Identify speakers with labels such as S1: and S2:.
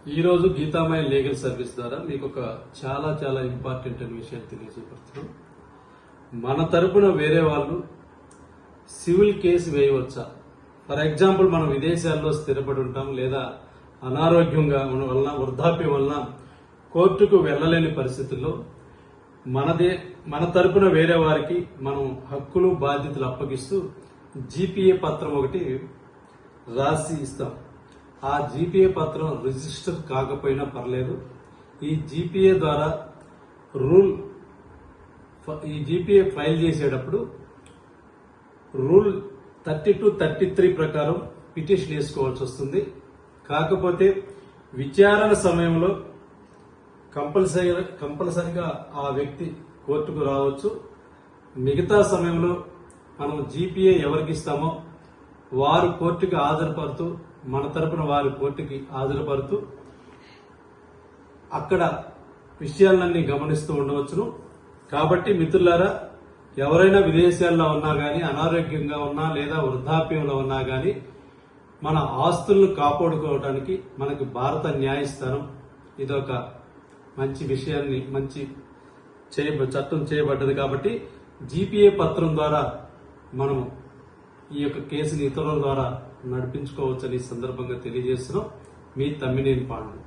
S1: ఈరోజు గీతామయ legal service ద్వారా మీకు ఒక చాలా ఇంపార్టెంట్ అనే విషయాన్ని తెలియజేస్తున్నాం. మన తరపున వేరే వాళ్ళు సివిల్ కేసు వేయవచ్చా? ఫర్ ఎగ్జాంపుల్, మనం విదేశాల్లో స్థిరపడి ఉంటాం, లేదా అనారోగ్యంగా ఉన్న వలన, వృద్ధాప్యం వలన కోర్టుకు వెళ్లలేని పరిస్థితుల్లో మన తరపున వేరే వారికి మనం హక్కులు బాధ్యతలు అప్పగిస్తూ జీపీఏ పత్రం ఒకటి రాసి ఇస్తాం. ఆ జీపీఏ పత్రం రిజిస్టర్ కాకపోయినా పర్లేదు. ఈ జీపీఏ ద్వారా ఈ జీపీఏ ఫైల్ చేసేటప్పుడు రూల్ 32-33 ప్రకారం పిటిషన్ వేసుకోవాల్సి వస్తుంది. కాకపోతే విచారణ సమయంలో కంపల్సరిగా ఆ వ్యక్తి కోర్టుకు రావచ్చు. మిగతా సమయంలో మనం జీపీఏ ఎవరికి ఇస్తామో వారు కోర్టుకి హాజరుపడుతూ, మన తరపున వారి కోర్టుకి హాజరుపడుతూ అక్కడ విషయాలన్నీ గమనిస్తూ ఉండవచ్చును. కాబట్టి మిత్రులారా, ఎవరైనా విదేశాల్లో ఉన్నా గానీ, అనారోగ్యంగా ఉన్నా లేదా వృద్ధాప్యంలో ఉన్నా గానీ, మన ఆస్తులను కాపాడుకోవడానికి మనకి భారత న్యాయస్థానం ఇదొక మంచి విషయాన్ని చట్టం చేయబడ్డది. కాబట్టి జీపీఏ పత్రం ద్వారా మనం ఈ యొక్క కేసుని ఇతరుల ద్వారా నడిపించుకోవచ్చని సందర్భంగా తెలియజేస్తున్నాం. మీ తమ్మినేని పాండు.